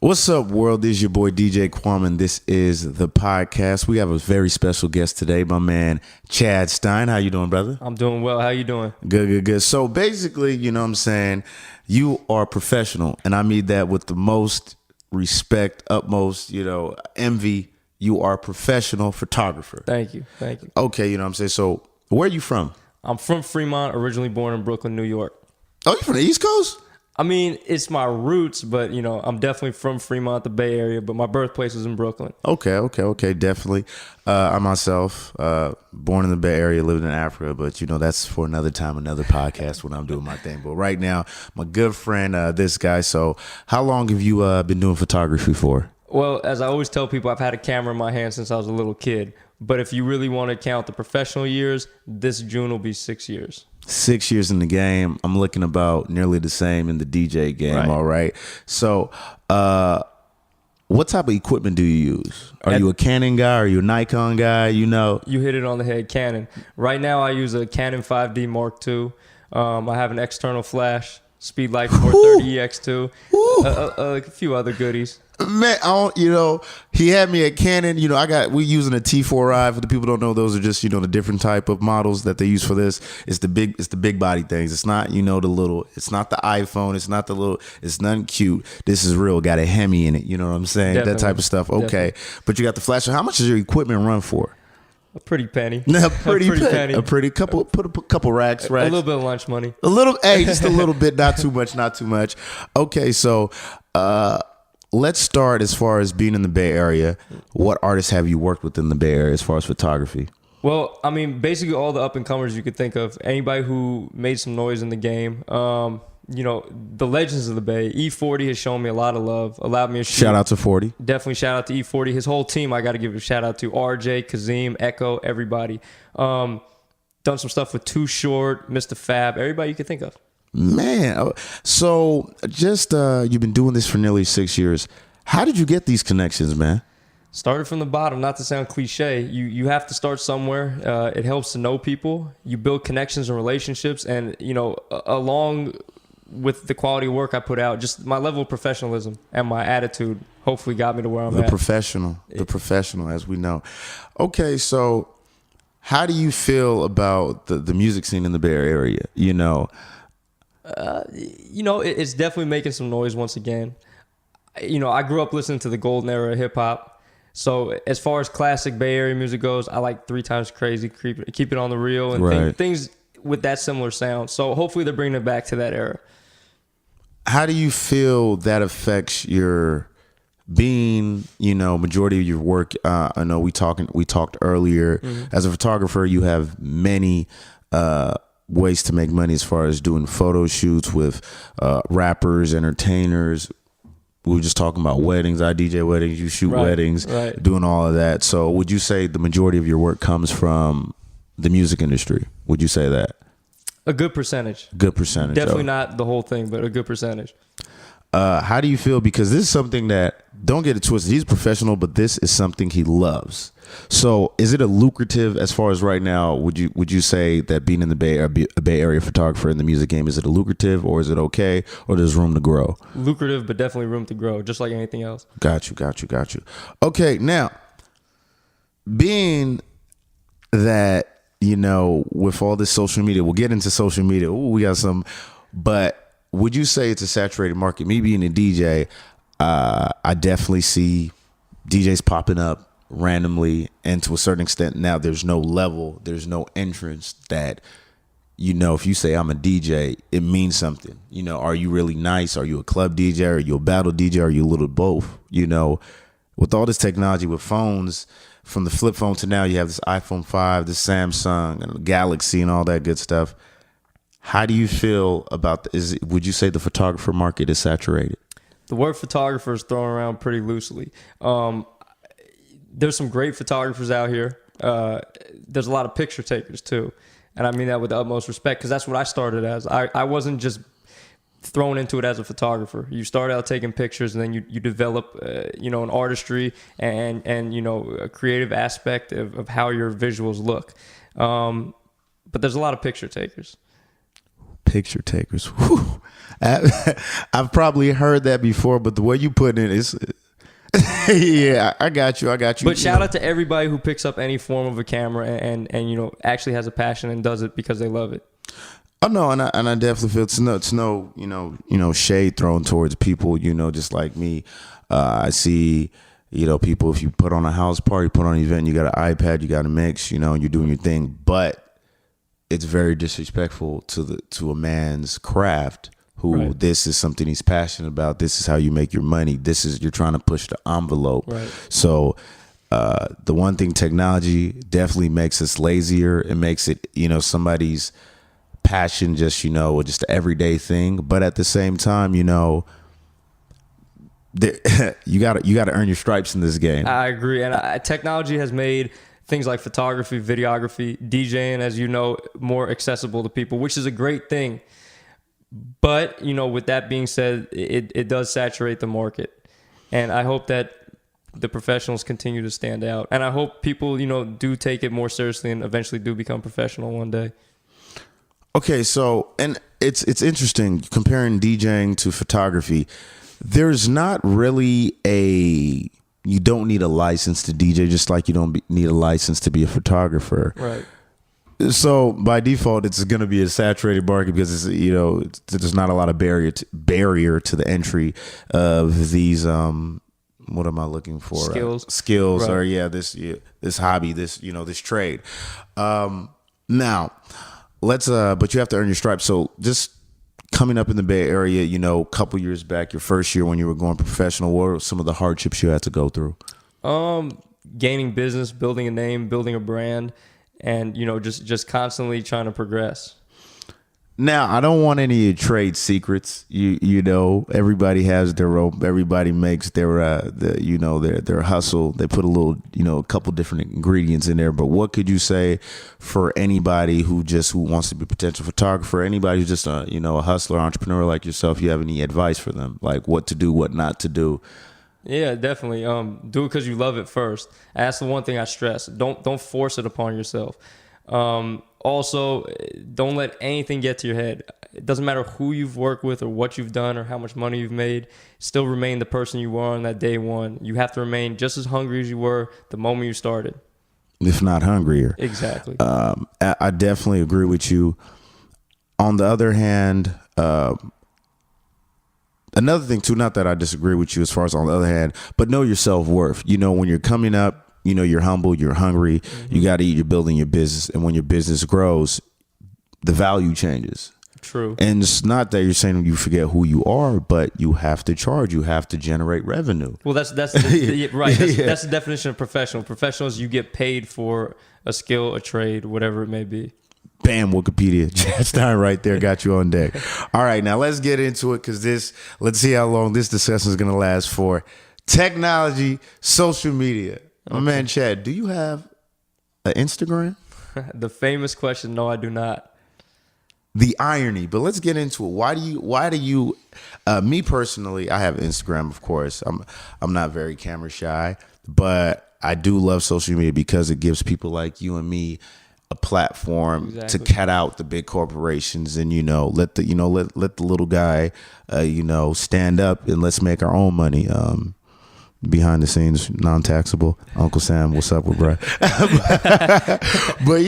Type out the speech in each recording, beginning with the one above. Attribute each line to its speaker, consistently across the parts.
Speaker 1: What's up, world? This is your boy DJQuam, and this is the podcast. We have a very special guest today, my man Chad Stein. How you doing, brother?
Speaker 2: I'm doing well. How you doing?
Speaker 1: Good. So basically, you know what I'm saying, you are professional, and I mean that with the most respect, utmost, envy. You are a professional photographer.
Speaker 2: Thank you.
Speaker 1: Okay, you know what I'm saying? So where are you from?
Speaker 2: I'm from Fremont, originally born in Brooklyn, New York.
Speaker 1: Oh, you from the East Coast?
Speaker 2: I mean, it's my roots, but, I'm definitely from Fremont, the Bay Area, but my birthplace is in Brooklyn.
Speaker 1: Okay, definitely. I myself, born in the Bay Area, lived in Africa, but, that's for another time, another podcast when I'm doing my thing. But right now, my good friend, this guy. So how long have you been doing photography for?
Speaker 2: Well, as I always tell people, I've had a camera in my hand since I was a little kid. But if you really want to count the professional years, this June will be 6 years.
Speaker 1: 6 years in the game. I'm looking about nearly the same in the DJ game. Right. All right. So, what type of equipment do you use? Are you a Canon guy? Are you a Nikon guy? You
Speaker 2: hit it on the head. Canon. Right now, I use a Canon 5D Mark II. I have an external flash, Speedlight 430 EX2, a few other goodies.
Speaker 1: Man, he had me at Canon. We using a T4i. For the people who don't know, those are just, the different type of models that they use for this. It's the big body things. It's not, the little, it's not the iPhone. It's not the little, it's nothing cute. This is real. Got a Hemi in it. You know what I'm saying?
Speaker 2: Definitely.
Speaker 1: That type of stuff. Okay.
Speaker 2: Definitely.
Speaker 1: But you got the flash. How much does your equipment run for?
Speaker 2: A pretty penny.
Speaker 1: A pretty penny. Put a couple racks.
Speaker 2: A little bit of lunch money.
Speaker 1: Just a little bit. Not too much. Okay. So, let's start as far as being in the Bay Area. What artists have you worked with in the Bay Area as far as photography?
Speaker 2: Well, I mean, basically all the up-and-comers you could think of. Anybody who made some noise in the game. The legends of the Bay. E40 has shown me a lot of love, allowed me to shoot.
Speaker 1: Shout out to 40.
Speaker 2: Definitely shout out to E40. His whole team, I got to give a shout out to. RJ, Kazim, Echo, everybody. Done some stuff with Too Short, Mr. Fab, everybody you could think of.
Speaker 1: Man, so just you've been doing this for nearly 6 years. How did you get these connections, man?
Speaker 2: Started from the bottom, not to sound cliche. You have to start somewhere. It helps to know people. You build connections and relationships, and along with the quality of work I put out, just my level of professionalism and my attitude hopefully got me to where I'm at.
Speaker 1: The professional, as we know. Okay, so how do you feel about the music scene in the Bay Area?
Speaker 2: It's definitely making some noise once again. I grew up listening to the golden era of hip hop. So as far as classic Bay Area music goes, I like 3 Times Crazy, Keep It on the Real, and
Speaker 1: right.
Speaker 2: things with that similar sound. So hopefully they're bringing it back to that era.
Speaker 1: How do you feel that affects your being, majority of your work? I know we talked earlier. Mm-hmm. As a photographer, you have many ways to make money as far as doing photo shoots with rappers, entertainers. We were just talking about weddings. I DJ weddings, you shoot weddings,
Speaker 2: right.
Speaker 1: Doing all of that. So would you say the majority of your work comes from the music industry? Would you say that?
Speaker 2: A good percentage.
Speaker 1: Definitely
Speaker 2: not the whole thing, but a good percentage.
Speaker 1: How do you feel? Because this is something that, don't get it twisted, he's professional, but this is something he loves. So is it a lucrative, as far as right now, would you say that being in the Bay Area photographer in the music game, is it a lucrative, or is it okay, or there's room to grow?
Speaker 2: Lucrative, but definitely room to grow, just like anything else.
Speaker 1: Got you. Okay, now, being that, with all this social media, we'll get into social media. Ooh, we got some, but would you say it's a saturated market? Me being a DJ, I definitely see DJs popping up randomly, and to a certain extent now there's no level, there's no entrance that, if you say I'm a DJ, it means something. Are you really nice? Are you a club DJ? Are you a battle DJ? Are you a little both? With all this technology with phones, from the flip phone to now, you have this iPhone 5, the Samsung, and the Galaxy, and all that good stuff. How do you feel about would you say the photographer market is saturated?
Speaker 2: The word photographer is thrown around pretty loosely. There's some great photographers out here. There's a lot of picture takers too. And I mean that with the utmost respect, because that's what I started as. I wasn't just thrown into it as a photographer. You start out taking pictures, and then you develop, an artistry and a creative aspect of how your visuals look. But there's a lot of picture takers.
Speaker 1: picture takers. Whew. I've probably heard that before, but the way you put it is, yeah, I got you.
Speaker 2: But shout out to everybody who picks up any form of a camera and actually has a passion and does it because they love it.
Speaker 1: Oh no, and I definitely feel it's no shade thrown towards people, just like me. I see, people, if you put on a house party, put on an event, you got an iPad, you got a mix, and you're doing your thing, but it's very disrespectful to a man's craft who right. This is something he's passionate about. This is how you make your money. You're trying to push the envelope. Right. So the one thing, technology definitely makes us lazier. It makes it, somebody's passion just, just an everyday thing. But at the same time, you gotta earn your stripes in this game.
Speaker 2: I agree. And technology has made things like photography, videography, DJing, as you know, more accessible to people, which is a great thing. But, with that being said, it does saturate the market. And I hope that the professionals continue to stand out. And I hope people, do take it more seriously and eventually do become professional one day.
Speaker 1: Okay, so, and it's interesting comparing DJing to photography. There's not really you don't need a license to DJ, just like you don't need a license to be a photographer. Right. So by default, it's going to be a saturated market because there's not a lot of barrier to the entry of these. What am I looking for? Skills, right. Or this hobby, this trade. Now, let's. But you have to earn your stripes. So just coming up in the Bay Area, a couple years back, your first year when you were going professional, what were some of the hardships you had to go through?
Speaker 2: Gaining business, building a name, building a brand. And, just constantly trying to progress.
Speaker 1: Now, I don't want any trade secrets. Everybody has their own. Everybody makes their their hustle. They put a little, a couple different ingredients in there. But what could you say for anybody who wants to be a potential photographer? Anybody who's just a hustler, entrepreneur like yourself? You have any advice for them, like what to do, what not to do?
Speaker 2: Yeah, definitely. Do it because you love it first. And that's the one thing I stress. Don't force it upon yourself. Also, don't let anything get to your head. It doesn't matter who you've worked with or what you've done or how much money you've made. Still remain the person you were on that day one. You have to remain just as hungry as you were the moment you started.
Speaker 1: If not hungrier.
Speaker 2: Exactly.
Speaker 1: I definitely agree with you. On the other hand, another thing too, not that I disagree with you as far as on the other hand, but know your self-worth. When you're coming up, you're humble, you're hungry, mm-hmm. You got to eat, you're building your business. And when your business grows, the value changes.
Speaker 2: True.
Speaker 1: And it's not that you're saying you forget who you are, but you have to charge, you have to generate revenue.
Speaker 2: Well, that's right. That's the definition of professional. Professionals, you get paid for a skill, a trade, whatever it may be.
Speaker 1: Bam, Wikipedia. Stein right there, got you on deck. All right, now let's get into it because let's see how long this discussion is going to last for. Technology, social media. Okay. My man Chad, do you have an Instagram?
Speaker 2: The famous question, no, I do not.
Speaker 1: The irony, but let's get into it. Why do you, me personally, I have Instagram, of course. I'm not very camera shy, but I do love social media because it gives people like you and me a platform to cut out the big corporations and let the little guy stand up and let's make our own money. Behind the scenes, non-taxable. Uncle Sam, what's up with bro? but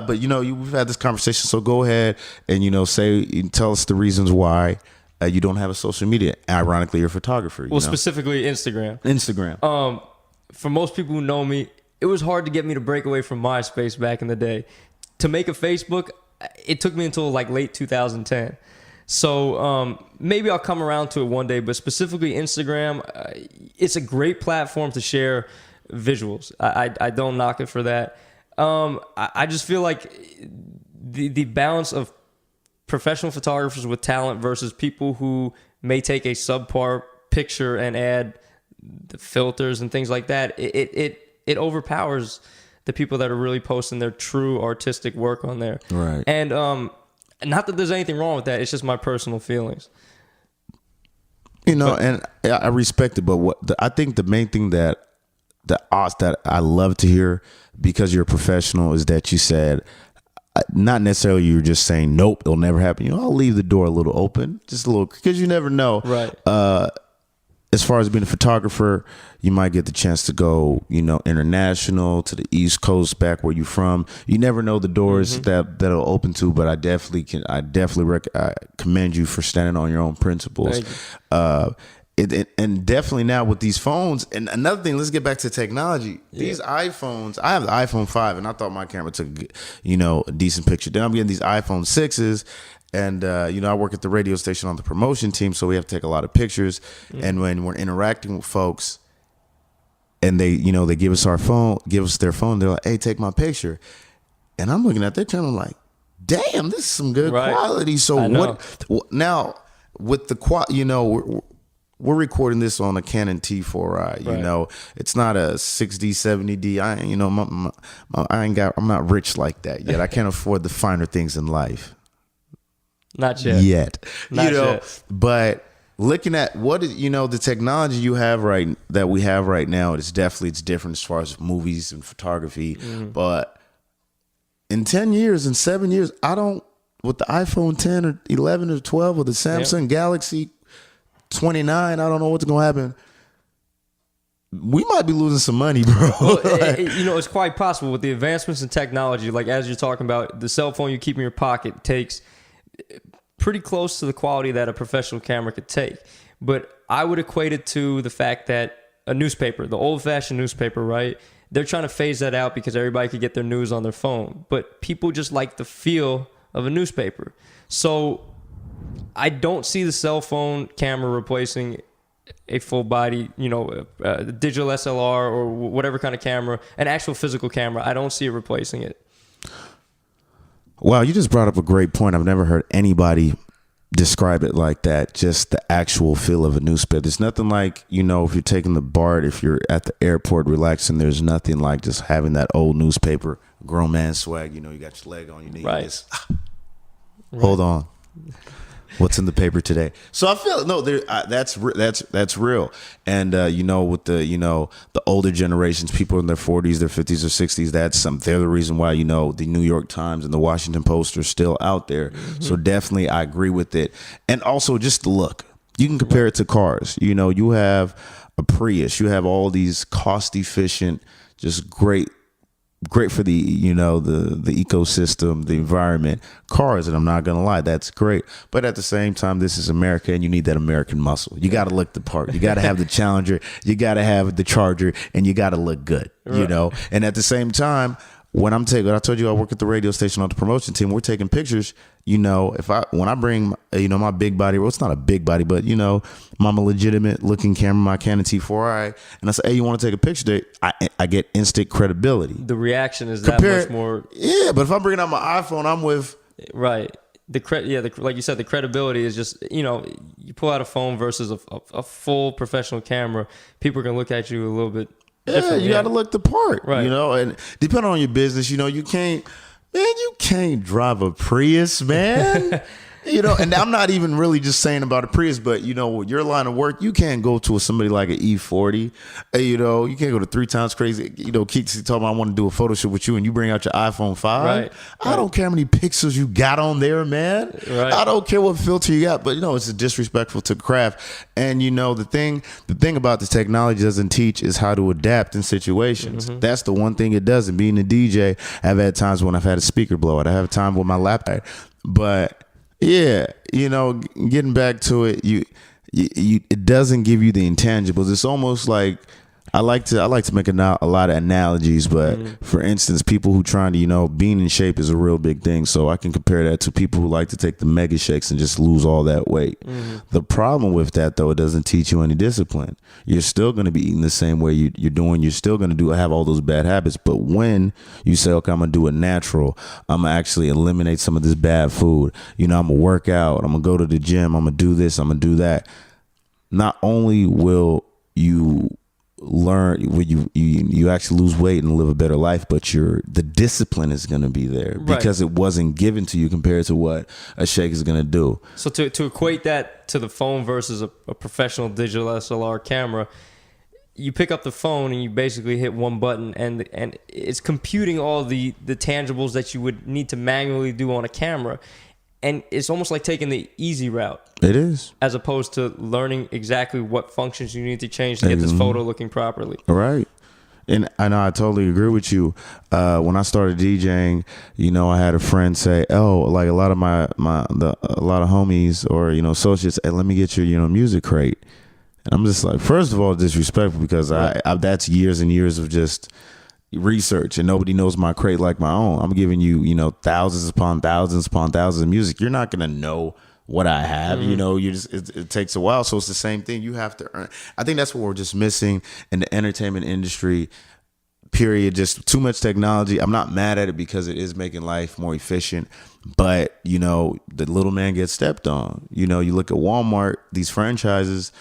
Speaker 1: we've had this conversation, so go ahead and tell us the reasons why you don't have a social media. Ironically, you're a photographer.
Speaker 2: Specifically Instagram. For most people who know me, it was hard to get me to break away from MySpace back in the day. To make a Facebook, it took me until like late 2010. So maybe I'll come around to it one day, but specifically Instagram, it's a great platform to share visuals. I don't knock it for that. I just feel like the balance of professional photographers with talent versus people who may take a subpar picture and add the filters and things like that, it overpowers the people that are really posting their true artistic work on there.
Speaker 1: Right.
Speaker 2: And not that there's anything wrong with that. It's just my personal feelings.
Speaker 1: And I respect it, but I think the main thing that I love to hear, because you're a professional, is that you said, not necessarily you're just saying nope, it'll never happen. You know, I'll leave the door a little open, just a little, because you never know.
Speaker 2: Right.
Speaker 1: As far as being a photographer, you might get the chance to go, you know, international, to the East Coast, back where you're from. You never know the doors that'll open to. But I definitely commend you for standing on your own principles. And definitely now with these phones. And another thing, let's get back to technology. These iPhones, I have the iPhone 5, and I thought my camera took, you know, a decent picture. Then I'm getting these iPhone 6s. And, you know, I work at the radio station on the promotion team, so we have to take a lot of pictures. And when we're interacting with folks and they, you know, they give us their phone, they're like, hey, take my picture. And I'm looking at their camera like, damn, this is some good quality. So now with the you know, we're recording this on a Canon T4i, you know, it's not a 6D, 70D. You know, I'm not rich like that yet. I can't afford the finer things in life.
Speaker 2: Not yet.
Speaker 1: Not you know, yet. But looking at you know, the technology that we have right now, it's different as far as movies and photography. But in 10 years, in 7 years, with the iPhone 10 or 11 or 12 or the Samsung Galaxy 29, I don't know what's going to happen. We might be losing some money, bro.
Speaker 2: Well, you know, it's quite possible with the advancements in technology. Like, as you're talking about, the cell phone you keep in your pocket takes pretty close to the quality that a professional camera could take. But I would equate it to the fact that a newspaper, the old-fashioned newspaper, right? They're trying to phase that out because everybody could get their news on their phone. But people just like the feel of a newspaper. So I don't see the cell phone camera replacing a full body, you know, digital SLR or whatever kind of camera, an actual physical camera. I don't see it replacing it.
Speaker 1: Wow, you just brought up a great point. I've never heard anybody describe it like that. Just the actual feel of a newspaper. There's nothing like, you know, if you're taking the BART, if you're at the airport relaxing, there's nothing like just having that old newspaper, grown man swag. You know, you got your leg on your knee.
Speaker 2: Right.
Speaker 1: Just, hold on. What's in the paper today? So I feel that's real. And you know, with the older generations, people in their 40s, their 50s or 60s, they're the reason why, you know, the New York Times and the Washington Post are still out there. So definitely I agree with it. And also just the look. You can compare it to cars. You know, you have a Prius, you have all these cost efficient, just great for the, you know, the ecosystem, the environment, cars. And I'm not gonna lie, that's great. But at the same time, this is America, and you need that American muscle. You got to look the part. You got to have the Challenger, you got to have the Charger, and you got to look good. You know. And at the same time, when I told you I work at the radio station on the promotion team, we're taking pictures. You know, when I bring, you know, my big body, well, it's not a big body, but, you know, my legitimate looking camera, my Canon T4i, and I say, hey, you want to take a picture there? I get instant credibility.
Speaker 2: The reaction is that much more.
Speaker 1: Yeah, but if I'm bringing out my iPhone, I'm with.
Speaker 2: Right. Like you said, the credibility is just, you know, you pull out a phone versus a full professional camera, people are going to look at you a little bit.
Speaker 1: Yeah, you got to look the part,
Speaker 2: right?
Speaker 1: You know, and depending on your business, you know, you can't drive a Prius, man. You know, and I'm not even really just saying about a Prius, but, you know, with your line of work, you can't go to somebody like an E40. You know, you can't go to 3 Times Crazy. You know, Keeks told me I want to do a photo shoot with you, and you bring out your iPhone 5. Right. I don't care how many pixels you got on there, man. Right. I don't care what filter you got, but, you know, it's disrespectful to the craft. And, you know, the thing about the technology doesn't teach is how to adapt in situations. That's the one thing it doesn't. Being a DJ, I've had times when I've had a speaker blow out. I have a time with my laptop, but yeah, you know, getting back to it, it doesn't give you the intangibles. It's almost like I like to make a lot of analogies, but for instance, people who trying to, you know, being in shape is a real big thing. So I can compare that to people who like to take the mega shakes and just lose all that weight. The problem with that, though, it doesn't teach you any discipline. You're still going to be eating the same way you're doing. You're still going to have all those bad habits. But when you say, okay, I'm going to do it natural, I'm going to actually eliminate some of this bad food. You know, I'm going to work out. I'm going to go to the gym. I'm going to do this. I'm going to do that. Not only will you learn, you actually lose weight and live a better life, but the discipline is going to be there because it wasn't given to you compared to what a shake is going to do.
Speaker 2: So to equate that to the phone versus a professional digital SLR camera, you pick up the phone and you basically hit one button, and it's computing all the tangibles that you would need to manually do on a camera. And it's almost like taking the easy route.
Speaker 1: It is.
Speaker 2: As opposed to learning exactly what functions you need to change to get this photo looking properly.
Speaker 1: Right. And I know I totally agree with you. When I started DJing, you know, I had a friend say, "Oh, like a lot of a lot of homies or, you know, associates, hey, let me get your, you know, music crate." And I'm just like, first of all, disrespectful, because I that's years and years of just research, and nobody knows my crate like my own. I'm giving you, you know, thousands upon thousands of music. You're not gonna know what I have. You know, you just it takes a while. So it's the same thing. You have to earn. I think that's what we're just missing in the entertainment industry. Period. Just too much technology. I'm not mad at it because it is making life more efficient, but you know, the little man gets stepped on. You know, you look at Walmart, these franchises,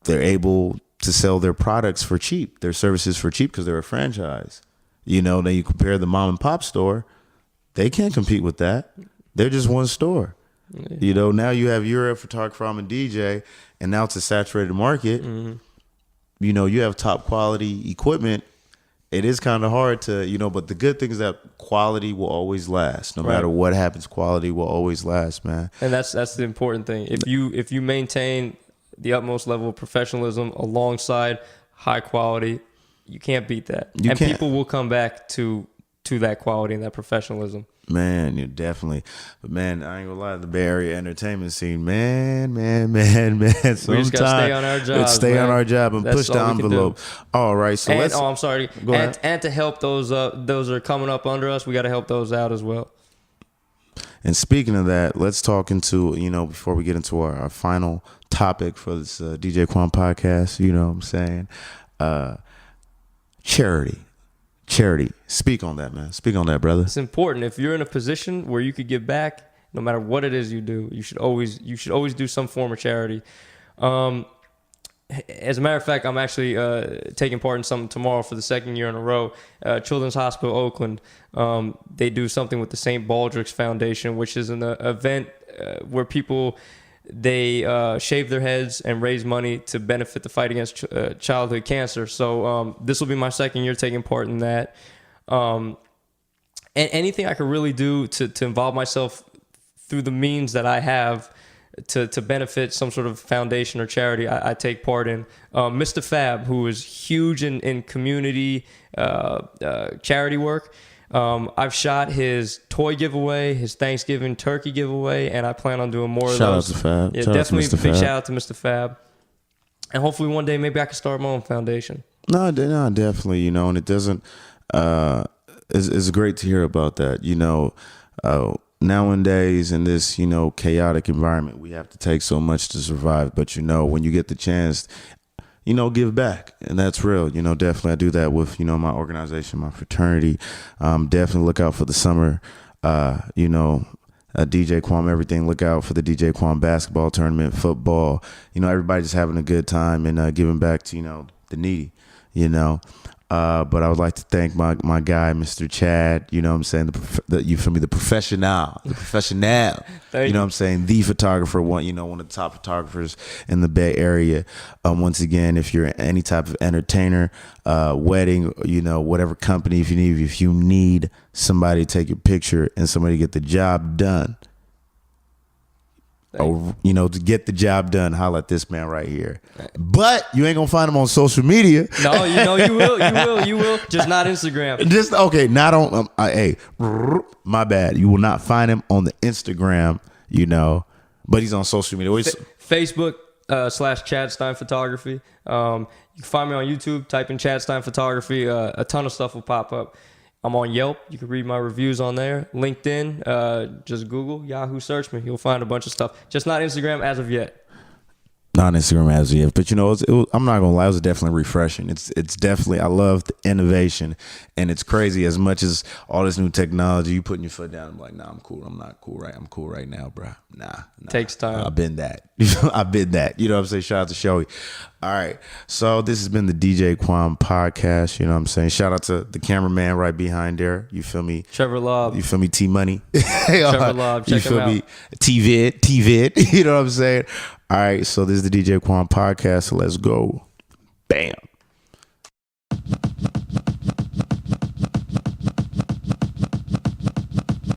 Speaker 1: they're able to sell their products for cheap, their services for cheap, because they're a franchise. You know, then you compare the mom and pop store, they can't compete with that. They're just one store. Yeah. You know, now you have your photographer, I'm a DJ, and now it's a saturated market. You know, you have top quality equipment. It is kind of hard to, you know, but the good thing is that quality will always last. No matter what happens, quality will always last, man.
Speaker 2: And that's the important thing. If you maintain the utmost level of professionalism alongside high quality, you can't beat that. People will come back to that quality and that professionalism.
Speaker 1: Man, you definitely. But man, I ain't gonna lie, the Bay Area entertainment scene, man. Sometimes
Speaker 2: we just gotta stay on our job.
Speaker 1: On our job and push the envelope. All right, so let's.
Speaker 2: Oh, I'm sorry. Go ahead. And to help those that are coming up under us, we got to help those out as well.
Speaker 1: And speaking of that, let's talk into, you know, before we get into our final topic for this DJQuam podcast, you know what I'm saying? Charity. Speak on that, man. Speak on that, brother.
Speaker 2: It's important. If you're in a position where you could give back, no matter what it is you do, you should always do some form of charity. As a matter of fact, I'm actually taking part in something tomorrow for the second year in a row. Children's Hospital Oakland, they do something with the St. Baldrick's Foundation, which is an event where people, they shave their heads and raise money to benefit the fight against childhood cancer. So this will be my second year taking part in that. And anything I could really do to involve myself through the means that I have to benefit some sort of foundation or charity, I take part in. Mr. Fab, who is huge in community charity work, I've shot his toy giveaway, his Thanksgiving turkey giveaway, and I plan on doing more of those.
Speaker 1: Shout out to Fab.
Speaker 2: Yeah, definitely a big shout out to Mr. Fab. And hopefully one day maybe I can start my own foundation.
Speaker 1: No, definitely, you know, and it doesn't, it's great to hear about that, you know. Nowadays in this, you know, chaotic environment, we have to take so much to survive. But, you know, when you get the chance, you know, give back. And that's real. You know, definitely I do that with, you know, my organization, my fraternity. Definitely look out for the summer, you know, DJQuam, everything. Look out for the DJQuam basketball tournament, football. You know, everybody just having a good time and giving back to, you know, the needy, you know. But I would like to thank my guy, Mr. Chad, you know what I'm saying, the professional, you know what I'm saying, the photographer, one of the top photographers in the Bay Area. Once again, if you're any type of entertainer, wedding, you know, whatever company, if you need somebody to take your picture and somebody to get the job done, or, you know, to get the job done, holla at this man right here. But you ain't gonna find him on social media.
Speaker 2: No, you know, you will. Just not Instagram.
Speaker 1: Just okay, not on. Hey, my bad. You will not find him on the Instagram. You know, but he's on social media.
Speaker 2: Facebook / Chad Stein Photography. You can find me on YouTube. Type in Chad Stein Photography. A ton of stuff will pop up. I'm on Yelp. You can read my reviews on there. LinkedIn, just Google, Yahoo, search me. You'll find a bunch of stuff. Just not Instagram as of yet.
Speaker 1: Not Instagram as of yet. But, you know, I'm not going to lie. It was definitely refreshing. It's definitely, I love the innovation. And it's crazy. As much as all this new technology, you putting your foot down. I'm like, nah, I'm cool. I'm not cool, right? I'm cool right now, bro. Nah.
Speaker 2: Takes time.
Speaker 1: I've been that. I've been that. You know what I'm saying? Shout out to Shoei. All right. So this has been the DJQuam podcast. You know what I'm saying? Shout out to the cameraman right behind there. You feel me?
Speaker 2: Trevor Lobb.
Speaker 1: You feel me? T-Money.
Speaker 2: Trevor Lobb. Check him out. You feel me?
Speaker 1: T-Vid. You know what I'm saying? All right. So this is the DJQuam podcast. So let's go. Bam.